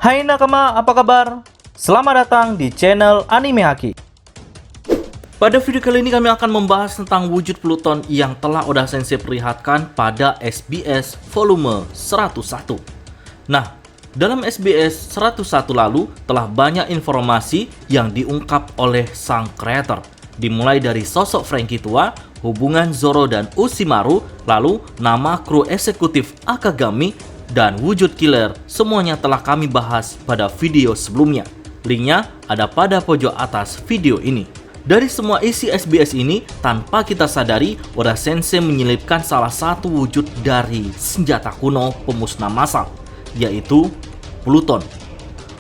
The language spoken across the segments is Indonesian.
Hai nakama, apa kabar? Selamat datang di channel Anime Haki. Pada video kali ini kami akan membahas tentang wujud Pluton yang telah Oda Sensei perlihatkan pada SBS volume 101. Nah, dalam SBS 101 lalu telah banyak informasi yang diungkap oleh sang kreator. Dimulai dari sosok Franky tua, hubungan Zoro dan Ushimaru, lalu nama kru eksekutif Akagami, dan wujud killer, semuanya telah kami bahas pada video sebelumnya. Linknya ada pada pojok atas video ini. Dari semua isi SBS ini, tanpa kita sadari, Oda Sensei menyelipkan salah satu wujud dari senjata kuno pemusnah massal, yaitu Pluton.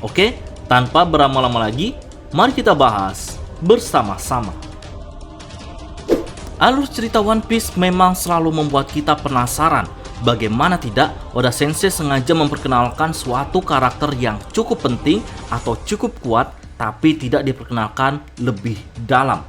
Oke, tanpa berlama-lama lagi, mari kita bahas bersama-sama. Alur cerita One Piece memang selalu membuat kita penasaran. Bagaimana tidak, Oda Sensei sengaja memperkenalkan suatu karakter yang cukup penting atau cukup kuat, tapi tidak diperkenalkan lebih dalam.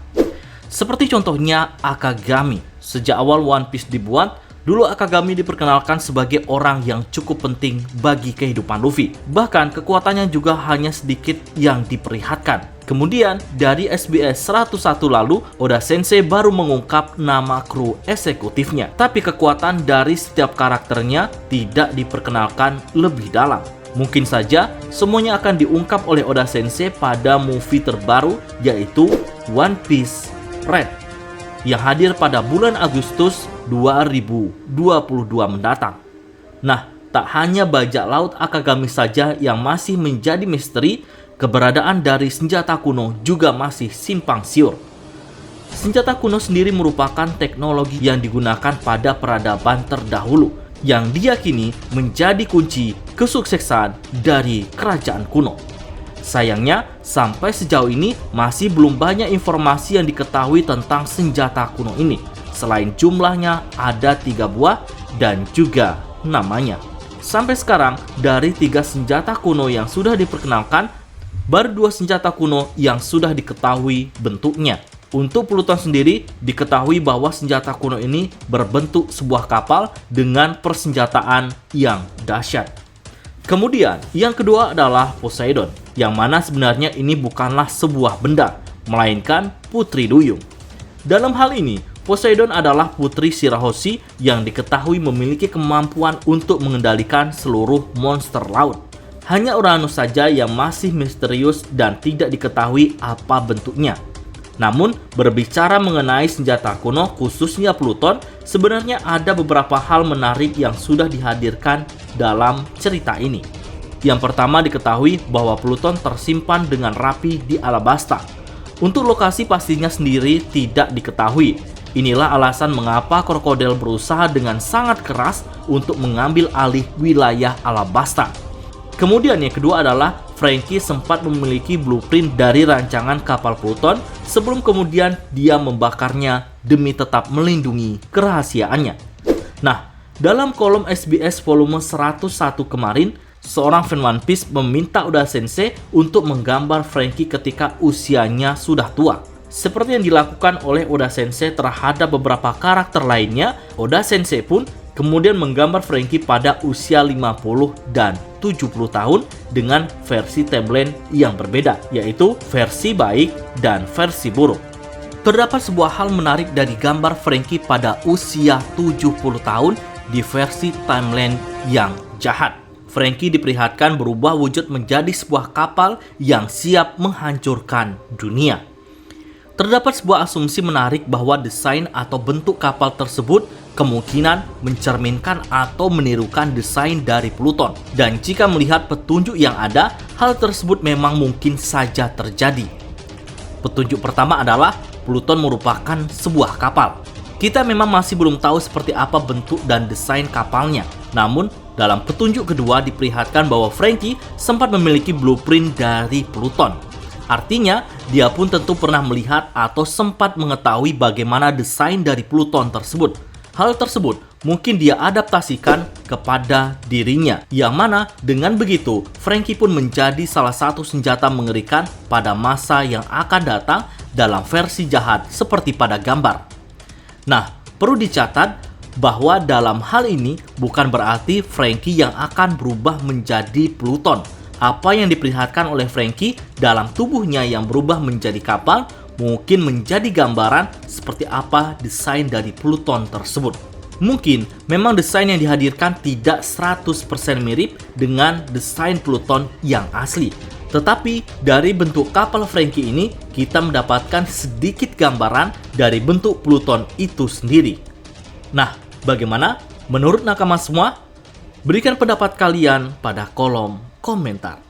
Seperti contohnya Akagami. Sejak awal One Piece dibuat, dulu Akagami diperkenalkan sebagai orang yang cukup penting bagi kehidupan Luffy. Bahkan kekuatannya juga hanya sedikit yang diperlihatkan. Kemudian dari SBS 101 lalu, Oda Sensei baru mengungkap nama kru eksekutifnya. Tapi kekuatan dari setiap karakternya tidak diperkenalkan lebih dalam. Mungkin saja semuanya akan diungkap oleh Oda Sensei pada movie terbaru, yaitu One Piece Red, yang hadir pada bulan Agustus 2022 mendatang. Nah, tak hanya bajak laut Akagami saja yang masih menjadi misteri, keberadaan dari senjata kuno juga masih simpang siur. Senjata kuno sendiri merupakan teknologi yang digunakan pada peradaban terdahulu, yang diyakini menjadi kunci kesuksesan dari kerajaan kuno. Sayangnya, sampai sejauh ini masih belum banyak informasi yang diketahui tentang senjata kuno ini. Selain jumlahnya ada 3 buah dan juga namanya. Sampai sekarang, dari 3 senjata kuno yang sudah diperkenalkan, baru 2 senjata kuno yang sudah diketahui bentuknya. Untuk Pluton sendiri, diketahui bahwa senjata kuno ini berbentuk sebuah kapal dengan persenjataan yang dahsyat. Kemudian, yang kedua adalah Poseidon, yang mana sebenarnya ini bukanlah sebuah benda, melainkan putri duyung. Dalam hal ini, Poseidon adalah putri Shirahoshi yang diketahui memiliki kemampuan untuk mengendalikan seluruh monster laut. Hanya Uranus saja yang masih misterius dan tidak diketahui apa bentuknya. Namun, berbicara mengenai senjata kuno khususnya Pluton, sebenarnya ada beberapa hal menarik yang sudah dihadirkan dalam cerita ini. Yang pertama, diketahui bahwa Pluton tersimpan dengan rapi di Alabasta. Untuk lokasi pastinya sendiri tidak diketahui. Inilah alasan mengapa krokodil berusaha dengan sangat keras untuk mengambil alih wilayah Alabasta. Kemudian yang kedua adalah Franky sempat memiliki blueprint dari rancangan kapal Pluton sebelum kemudian dia membakarnya demi tetap melindungi kerahasiaannya. Nah, dalam kolom SBS volume 101 kemarin, seorang fan One Piece meminta Oda Sensei untuk menggambar Franky ketika usianya sudah tua. Seperti yang dilakukan oleh Oda Sensei terhadap beberapa karakter lainnya, Oda Sensei pun kemudian menggambar Franky pada usia 50 dan 70 tahun dengan versi timeline yang berbeda, yaitu versi baik dan versi buruk. Terdapat sebuah hal menarik dari gambar Franky pada usia 70 tahun di versi timeline yang jahat. Franky diperlihatkan berubah wujud menjadi sebuah kapal yang siap menghancurkan dunia. Terdapat sebuah asumsi menarik bahwa desain atau bentuk kapal tersebut kemungkinan mencerminkan atau menirukan desain dari Pluton. Dan jika melihat petunjuk yang ada, hal tersebut memang mungkin saja terjadi. Petunjuk pertama adalah Pluton merupakan sebuah kapal. Kita memang masih belum tahu seperti apa bentuk dan desain kapalnya. Namun, dalam petunjuk kedua diperlihatkan bahwa Franky sempat memiliki blueprint dari Pluton. Artinya, dia pun tentu pernah melihat atau sempat mengetahui bagaimana desain dari Pluton tersebut. Hal tersebut mungkin dia adaptasikan kepada dirinya, yang mana dengan begitu Franky pun menjadi salah satu senjata mengerikan pada masa yang akan datang dalam versi jahat seperti pada gambar. Nah, perlu dicatat bahwa dalam hal ini bukan berarti Franky yang akan berubah menjadi Pluton. apa yang diperlihatkan oleh Franky dalam tubuhnya yang berubah menjadi kapal mungkin menjadi gambaran seperti apa desain dari Pluton tersebut. Mungkin memang desain yang dihadirkan tidak 100% mirip dengan desain Pluton yang asli. Tetapi dari bentuk kapal Franky ini, kita mendapatkan sedikit gambaran dari bentuk Pluton itu sendiri. Nah, bagaimana menurut nakama semua? Berikan pendapat kalian pada kolom komentar.